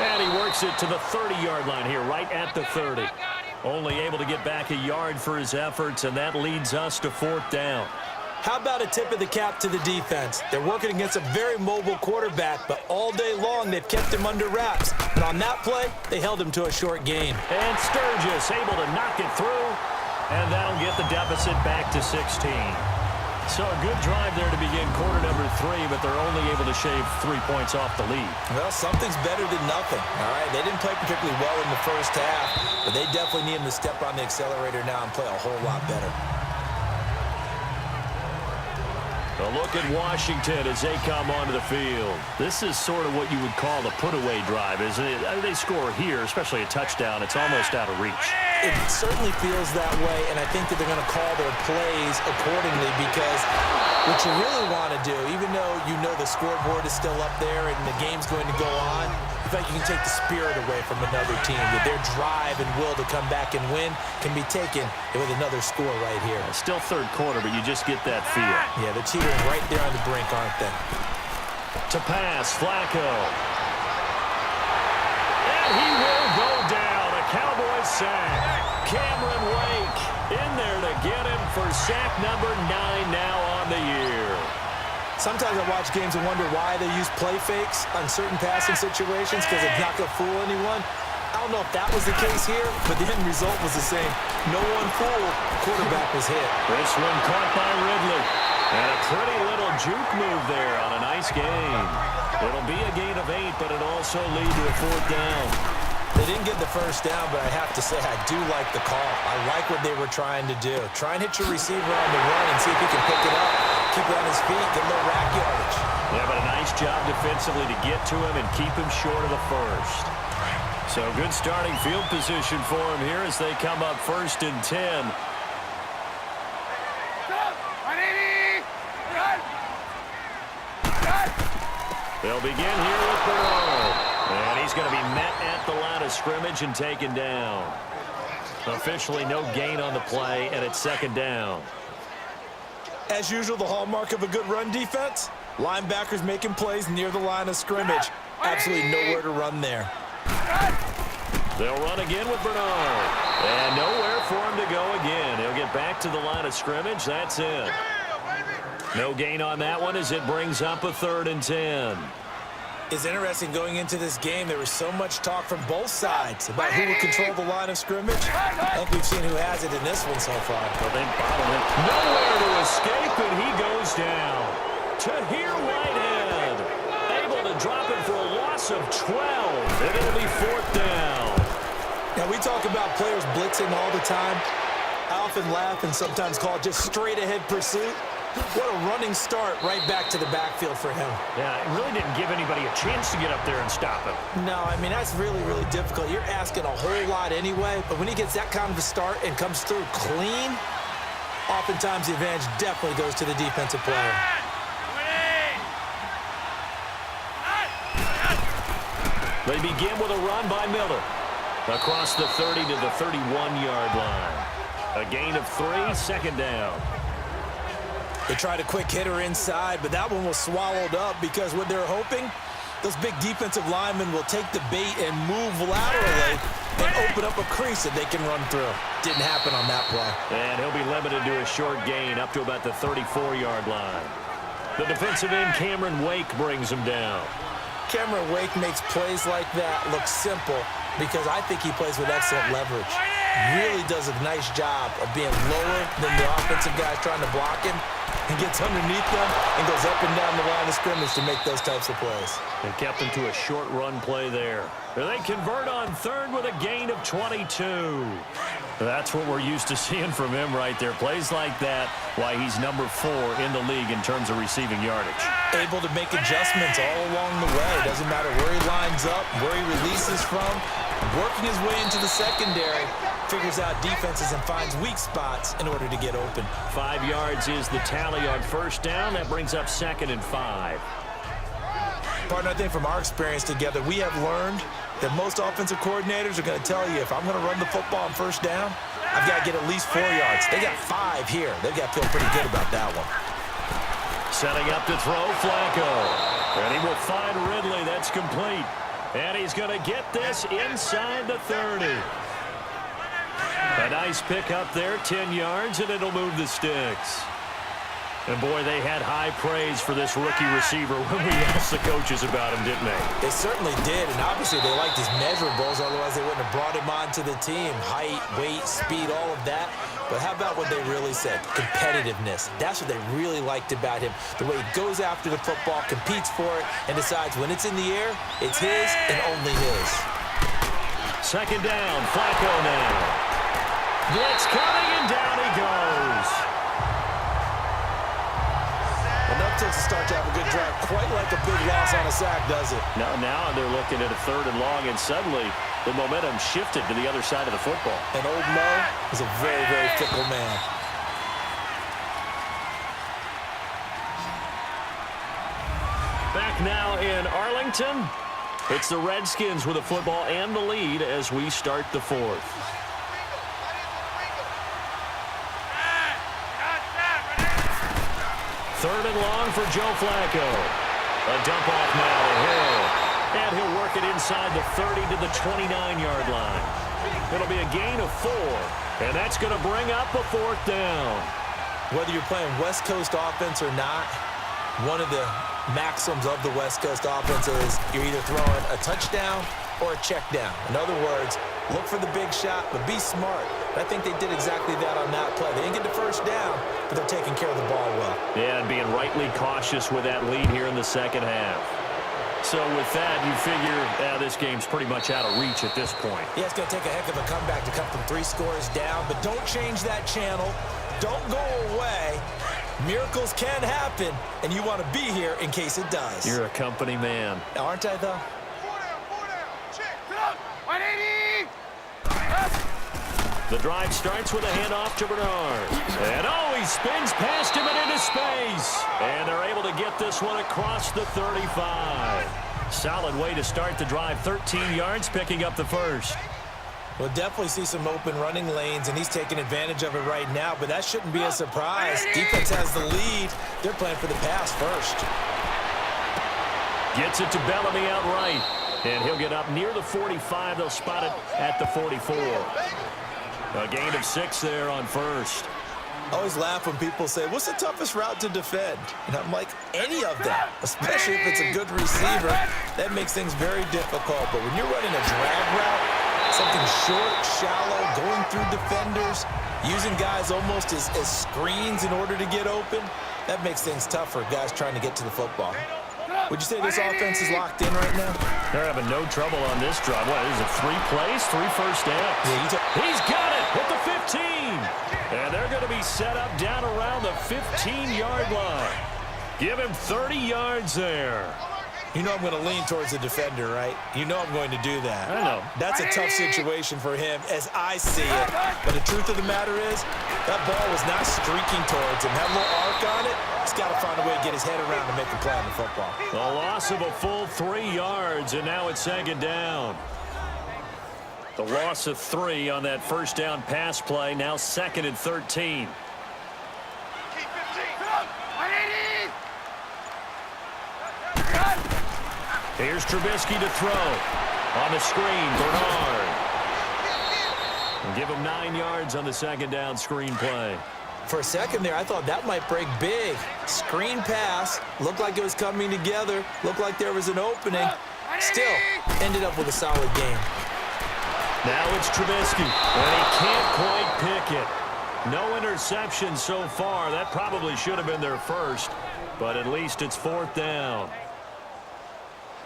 And he works it to the 30-yard line here, right at the 30. Only able to get back a yard for his efforts, and that leads us to 4th down. How about a tip of the cap to the defense? They're working against a very mobile quarterback, but all day long they've kept him under wraps. And on that play, they held him to a short gain. And Sturgis able to knock it through, and that'll get the deficit back to 16. So a good drive there to begin quarter number 3, but they're only able to shave 3 points off the lead. Well, something's better than nothing, all right? They didn't play particularly well in the first half, but they definitely need him to step on the accelerator now and play a whole lot better. A look at Washington as they come onto the field. This is sort of what you would call a put-away drive, isn't it? They score here, especially a touchdown. It's almost out of reach. It certainly feels that way, and I think that they're going to call their plays accordingly because what you really want to do, even though you know the scoreboard is still up there and the game's going to go on, I think you can take the spirit away from another team, that their drive and will to come back and win can be taken with another score right here. Still third quarter, but you just get that feel. Yeah, they're teetering right there on the brink, aren't they? To pass, Flacco. And he will go down. A Cowboys sack. Cameron Wake in there to get him for sack number 9 now on the year. Sometimes I watch games and wonder why they use play fakes on certain passing situations because it's not going to fool anyone. I don't know if that was the case here, but the end result was the same. No one fooled. Quarterback was hit. This one caught by Ridley. And a pretty little juke move there on a nice gain. It'll be a gain of 8, but it'll also lead to a 4th down. They didn't get the first down, but I have to say I do like the call. I like what they were trying to do. Try and hit your receiver on the run and see if he can pick it up. Keep it on his feet, get a little rack yardage. Yeah, but a nice job defensively to get to him and keep him short of the first. So good starting field position for him here as they come up 1st and 10. They'll begin here with Bernard. And he's going to be met at the line of scrimmage and taken down. Officially no gain on the play, and it's second down. As usual, the hallmark of a good run defense, linebackers making plays near the line of scrimmage. Absolutely nowhere to run there. They'll run again with Bernard. And nowhere for him to go again. He'll get back to the line of scrimmage. That's it. No gain on that one as it brings up a 3rd and 10. It's interesting going into this game. There was so much talk from both sides about who would control the line of scrimmage. I think we've seen who has it in this one so far. Well, they bottled it. Nowhere to escape, and he goes down. Tahir Whitehead able to drop it for a loss of 12, and it'll be 4th down. Now, we talk about players blitzing all the time. I often laugh and sometimes call it just straight-ahead pursuit. What a running start right back to the backfield for him. Yeah, it really didn't give anybody a chance to get up there and stop him. No, I mean, that's really, really difficult. You're asking a whole lot anyway, but when he gets that kind of a start and comes through clean, oftentimes the advantage definitely goes to the defensive player. They begin with a run by Miller. Across the 30 to the 31-yard line. A gain of 3, second down. They tried a quick hitter inside, but that one was swallowed up because what they're hoping, those big defensive linemen will take the bait and move laterally and open up a crease that they can run through. Didn't happen on that play. And he'll be limited to a short gain up to about the 34-yard line. The defensive end, Cameron Wake, brings him down. Cameron Wake makes plays like that look simple because I think he plays with excellent leverage. Really does a nice job of being lower than the offensive guys trying to block him. He gets underneath them and goes up and down the line of scrimmage to make those types of plays. And kept them to a short run play there. They convert on 3rd with a gain of 22. That's what we're used to seeing from him right there. Plays like that, why he's number 4 in the league in terms of receiving yardage. Able to make adjustments all along the way. Doesn't matter where he lines up, where he releases from. Working his way into the secondary, figures out defenses and finds weak spots in order to get open. 5 yards is the tally on 1st down. That brings up 2nd and 5. Partner, I think from our experience together, we have learned that most offensive coordinators are going to tell you, if I'm going to run the football on 1st down, I've got to get at least 4 yards. They got 5 here. They've got to feel pretty good about that one. Setting up to throw, Flacco. And he will find Ridley. That's complete. And he's going to get this inside the 30. A nice pick up there, 10 yards, and it'll move the sticks. And, boy, they had high praise for this rookie receiver when we asked the coaches about him, didn't they? They certainly did, and obviously they liked his measurables, otherwise they wouldn't have brought him onto the team. Height, weight, speed, all of that. But how about what they really said? Competitiveness. That's what they really liked about him. The way he goes after the football, competes for it, and decides when it's in the air, it's his and only his. 2nd down, Flacco now. Blitz coming, and down he goes. Enough to start to have a good drive. Quite like a big loss on a sack, does it? Now they're looking at a 3rd and long, and suddenly the momentum shifted to the other side of the football. And old Mo is a very, very fickle man. Back now in Arlington. It's the Redskins with the football and the lead as we start the 4th. Third and long for Joe Flacco. A dump off now to Hill. And he'll work it inside the 30 to the 29-yard line. It'll be a gain of 4. And that's going to bring up a 4th down. Whether you're playing West Coast offense or not, one of the maxims of the West Coast offense is you're either throwing a touchdown or a check down. In other words, look for the big shot, but be smart. I think they did exactly that on that play. They didn't get the 1st down, but they're taking care of the ball well. Yeah, and being rightly cautious with that lead here in the 2nd half. So with that, you figure this game's pretty much out of reach at this point. Yeah, it's going to take a heck of a comeback to come from 3 scores down, but don't change that channel. Don't go away. Miracles can happen, and you want to be here in case it does. You're a company man. Aren't I, though? The drive starts with a handoff to Bernard. And he spins past him and into space. And they're able to get this one across the 35. Solid way to start the drive. 13 yards, picking up the first. We'll definitely see some open running lanes, and he's taking advantage of it right now, but that shouldn't be a surprise. Defense has the lead. They're playing for the pass first. Gets it to Bellamy outright. And he'll get up near the 45. They'll spot it at the 44. A gain of 6 there on first. I always laugh when people say, what's the toughest route to defend? And I'm like, any of them, especially if it's a good receiver. That makes things very difficult. But when you're running a drag route, something short, shallow, going through defenders, using guys almost as screens in order to get open, that makes things tough for guys trying to get to the football. Would you say this offense is locked in right now? They're having no trouble on this drive. What, is it 3 plays, 3 first downs? Yeah, he's got it at the 15. And they're going to be set up down around the 15-yard line. Give him 30 yards there. You know I'm going to lean towards the defender, right? You know I'm going to do that. I know. That's a tough situation for him as I see it. But the truth of the matter is, that ball was not streaking towards him. That little arc on it, he's got to find a way to get his head around and make a play on the football. A loss of a full 3 yards, and now it's second down. The loss of 3 on that first down pass play, now 2nd and 13. Here's Trubisky to throw. On the screen, Bernard. And give him 9 yards on the second down screen play. For a second there, I thought that might break big. Screen pass, looked like it was coming together, looked like there was an opening. Still, ended up with a solid game. Now it's Trubisky, and he can't quite pick it. No interception so far. That probably should have been their first, but at least it's 4th down.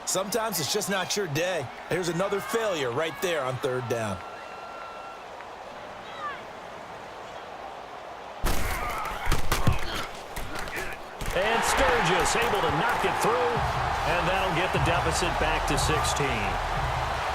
Sometimes it's just not your day. There's another failure right there on 3rd down. And Sturgis able to knock it through, and that'll get the deficit back to 16.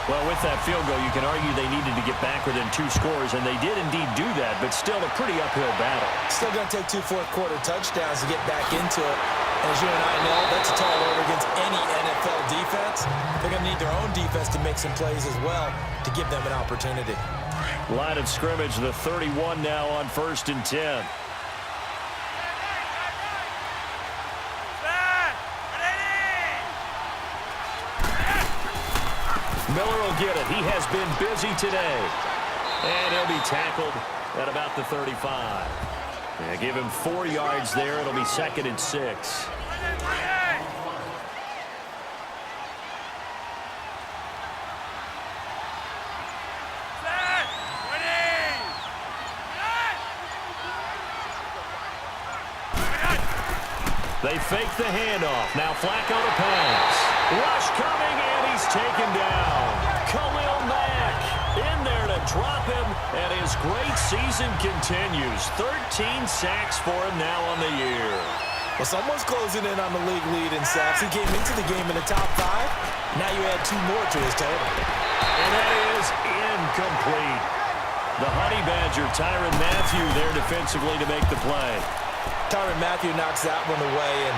Well, with that field goal, you can argue they needed to get back within 2 scores, and they did indeed do that, but still a pretty uphill battle. Still going to take 2 fourth-quarter touchdowns to get back into it. And as you and I know, that's a tall order against any NFL defense. They're going to need their own defense to make some plays as well to give them an opportunity. Line of scrimmage, the 31 now on 1st and 10. Miller will get it. He has been busy today. And he'll be tackled at about the 35. Yeah, give him 4 yards there. It'll be 2nd and 6. They fake the handoff. Now Flacco to pass. Rush coming, and he's taken down. Khalil Mack in there to drop him, and his great season continues. 13 sacks for him now on the year. Well, someone's closing in on the league lead in sacks. He came into the game in the top 5. Now you add 2 more to his total. And that is incomplete. The Honey Badger, Tyrann Mathieu, there defensively to make the play. Tyrann Mathieu knocks that one away. And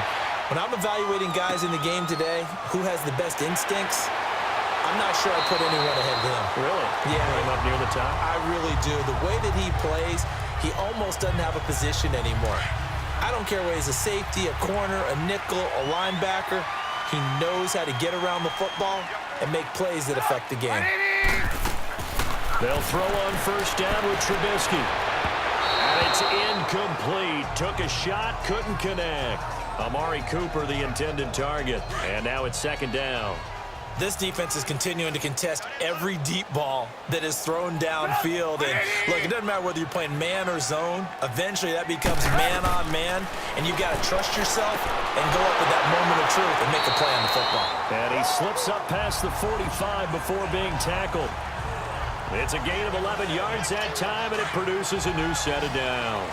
when I'm evaluating guys in the game today, who has the best instincts, I'm not sure I put anyone ahead of him. Really? Yeah. Put him up near the top? I really do. The way that he plays, he almost doesn't have a position anymore. I don't care whether he's a safety, a corner, a nickel, a linebacker. He knows how to get around the football and make plays that affect the game. They'll throw on 1st down with Trubisky. And it's incomplete. Took a shot, couldn't connect. Amari Cooper, the intended target. And now it's 2nd down. This defense is continuing to contest every deep ball that is thrown downfield. And look, it doesn't matter whether you're playing man or zone. Eventually that becomes man on man, and you've got to trust yourself and go up with that moment of truth and make a play on the football. And he slips up past the 45 before being tackled. It's a gain of 11 yards that time, and it produces a new set of downs.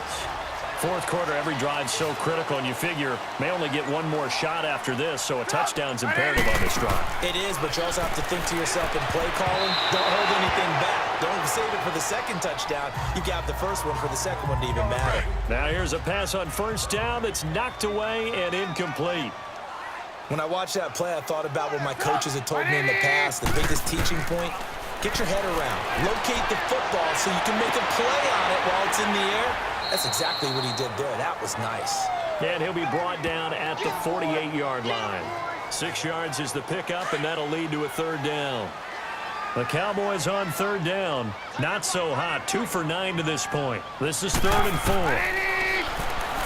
Fourth quarter, every drive's so critical, and you figure may only get one more shot after this, so a touchdown's imperative on this drive. It is, but you also have to think to yourself in play calling, don't hold anything back. Don't save it for the second touchdown. You got the first one for the second one to even matter. Now here's a pass on first down that's knocked away and incomplete. When I watched that play, I thought about what my coaches had told me in the past. The biggest teaching point, get your head around. Locate the football so you can make a play on it while it's in the air. That's exactly what he did there. That was nice. And he'll be brought down at the 48-yard line. 6 yards is the pickup, and that'll lead to a third down. The Cowboys on third down. Not so hot. 2 for 9 to this point. This is 3rd and 4.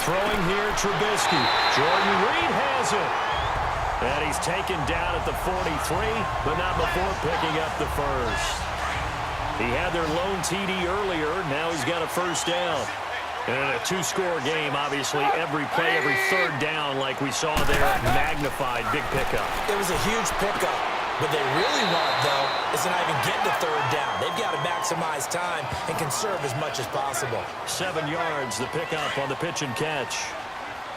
Throwing here, Trubisky. Jordan Reed has it. And he's taken down at the 43, but not before picking up the first. He had their lone TD earlier. Now he's got a first down. And in a 2-score game, obviously, every play, every third down, like we saw there, magnified, big pickup. It was a huge pickup. What they really want, though, is to not even get to third down. They've got to maximize time and conserve as much as possible. 7 yards, the pickup on the pitch and catch.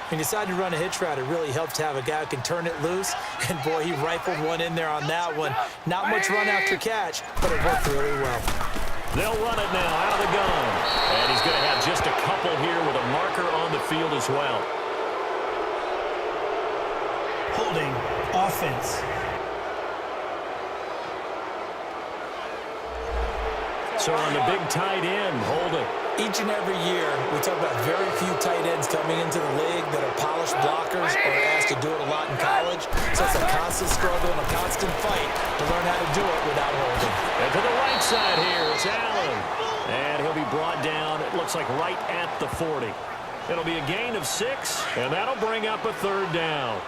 When you decide to run a hitch route, it really helps to have a guy who can turn it loose. And, boy, he rifled one in there on that one. Not much run after catch, but it worked really well. They'll run it now out of the gun. And he's going to have just a couple here with a marker on the field as well. Holding, offense. So on the big tight end, holding. Each and every year, we talk about very few tight ends coming into the league that are polished blockers or asked to do it a lot in college. So it's a constant struggle and a constant fight to learn how to do it without holding. And to the right side here, it's Allen. And he'll be brought down, it looks like right at the 40. It'll be a gain of 6, and that'll bring up a third down.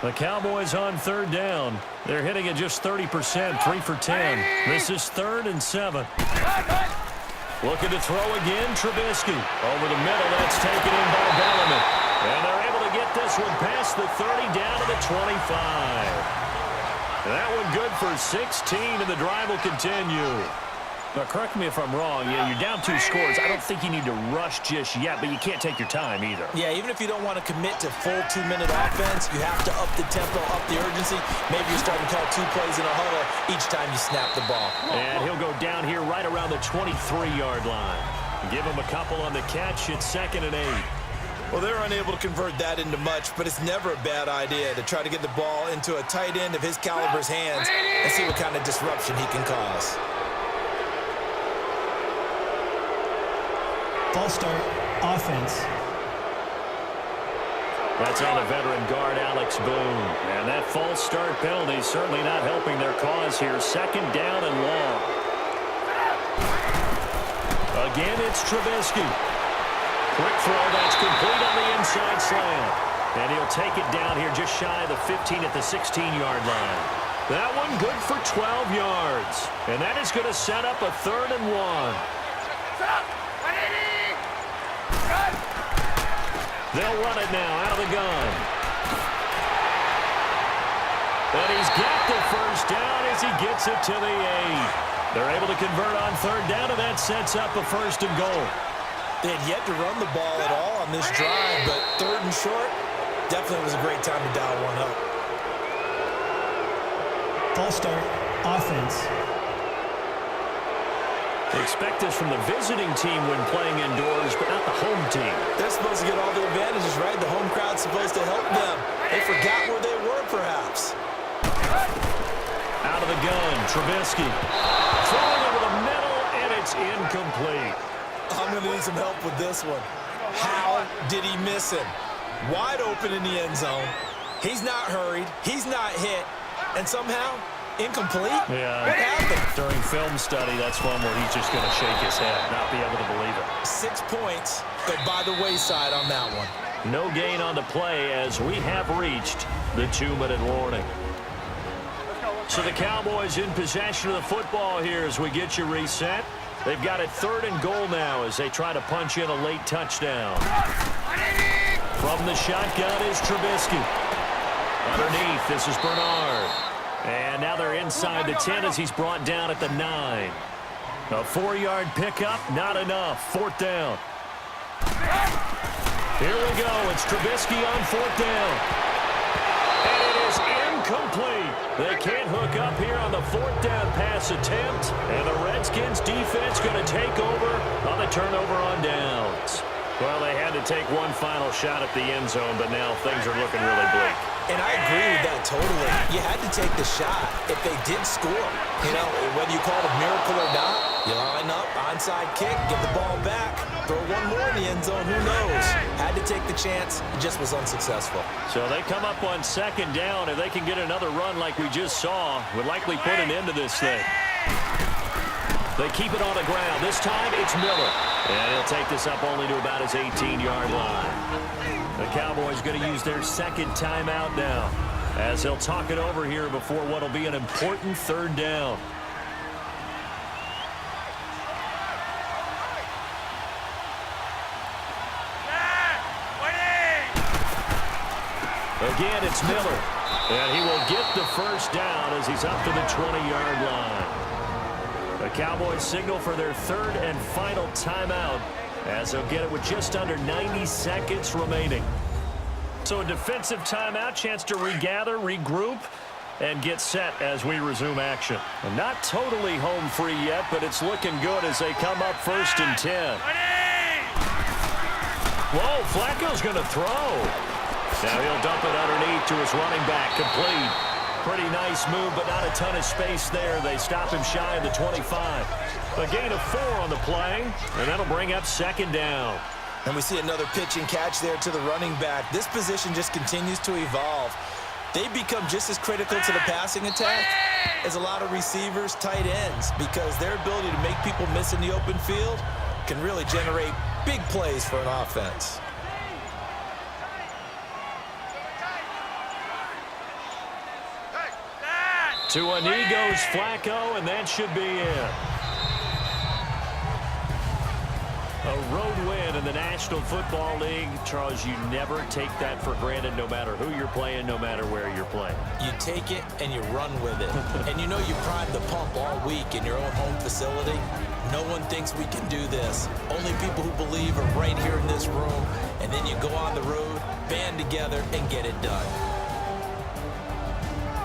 The Cowboys on third down. They're hitting at just 30%, 3 for 10. This is 3rd and 7. Looking to throw again, Trubisky. Over the middle, that's taken in by Bellamy. And they're able to get this one past the 30 down to the 25. That one good for 16, and the drive will continue. Now, correct me if I'm wrong. Yeah, you're down 2 scores. I don't think you need to rush just yet, but you can't take your time either. Yeah, even if you don't want to commit to full 2-minute offense, you have to up the tempo, up the urgency. Maybe you're starting to call 2 plays in a huddle each time you snap the ball. And he'll go down here right around the 23-yard line. Give him a couple on the catch. It's 2nd and 8. Well, they're unable to convert that into much, but it's never a bad idea to try to get the ball into a tight end of his caliber's hands and see what kind of disruption he can cause. False start, offense. That's on the veteran guard, Alex Boone. And that false start penalty is certainly not helping their cause here. 2nd down and long. Again, it's Trubisky. Quick throw, that's complete on the inside slant. And he'll take it down here just shy of the 15 at the 16-yard line. That one good for 12 yards. And that is going to set up a 3rd and 1. They'll run it now out of the gun. And he's got the first down as he gets it to the 8. They're able to convert on 3rd down, and that sets up a 1st and goal. They had yet to run the ball at all on this drive, but 3rd and short, definitely was a great time to dial one up. False start, offense. They expect this from the visiting team when playing indoors, but not the home team. They're supposed to get all the advantages, right? The home crowd's supposed to help them. They forgot where they were, perhaps. Out of the gun, Trubisky. Throwing over the middle, and it's incomplete. I'm going to need some help with this one. How did he miss him? Wide open in the end zone. He's not hurried. He's not hit. And somehow, incomplete? Yeah. What happened? During film study, that's one where he's just going to shake his head, not be able to believe it. 6 points go by the wayside on that one. No gain on the play as we have reached the 2-minute warning. So the Cowboys in possession of the football here as we get you reset. They've got it 3rd and goal now as they try to punch in a late touchdown. From the shotgun is Trubisky. Underneath, this is Bernard. And now they're inside the 10 as he's brought down at the 9. A 4-yard pickup, not enough. 4th down. Here we go. It's Trubisky on 4th down. And it is incomplete. They can't hook up here on the 4th down pass attempt. And the Redskins defense going to take over on the turnover on downs. Well, they had to take one final shot at the end zone, but now things are looking really bleak. And I agree with that totally. You had to take the shot if they did score. You know, whether you call it a miracle or not, you line up, onside kick, get the ball back, throw one more in the end zone, who knows? Had to take the chance, it just was unsuccessful. So they come up on 2nd down. If they can get another run like we just saw, would likely put an end to this thing. They keep it on the ground. This time it's Miller. And he'll take this up only to about his 18-yard line. The Cowboys going to use their 2nd timeout now, as they'll talk it over here before what will be an important 3rd down. Again, it's Miller. And he will get the 1st down as he's up to the 20-yard line. The Cowboys signal for their 3rd and final timeout, as they'll get it with just under 90 seconds remaining. So a defensive timeout, chance to regather, regroup, and get set as we resume action. And not totally home free yet, but it's looking good as they come up 1st and 10. Whoa, Flacco's going to throw. Now he'll dump it underneath to his running back, complete. Pretty nice move, but not a ton of space there. They stop him shy of the 25. A gain of 4 on the play, and that'll bring up 2nd down. And we see another pitch and catch there to the running back. This position just continues to evolve. They become just as critical to the passing attack as a lot of receivers, tight ends, because their ability to make people miss in the open field can really generate big plays for an offense. To a knee goes Flacco, and that should be it. A road win in the National Football League. Charles, you never take that for granted, no matter who you're playing, no matter where you're playing. You take it and you run with it. And you know you primed the pump all week in your own home facility. No one thinks we can do this. Only people who believe are right here in this room. And then you go on the road, band together, and get it done.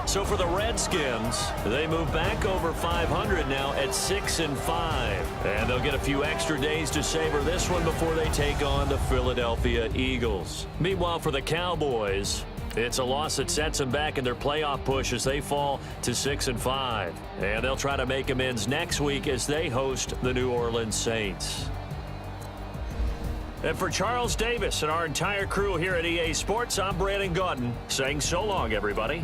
So for the Redskins, they move back over 500 now at 6-5. And they'll get a few extra days to savor this one before they take on the Philadelphia Eagles. Meanwhile, for the Cowboys, it's a loss that sets them back in their playoff push as they fall to 6-5. And they'll try to make amends next week as they host the New Orleans Saints. And for Charles Davis and our entire crew here at EA Sports, I'm Brandon Gaudin saying so long, everybody.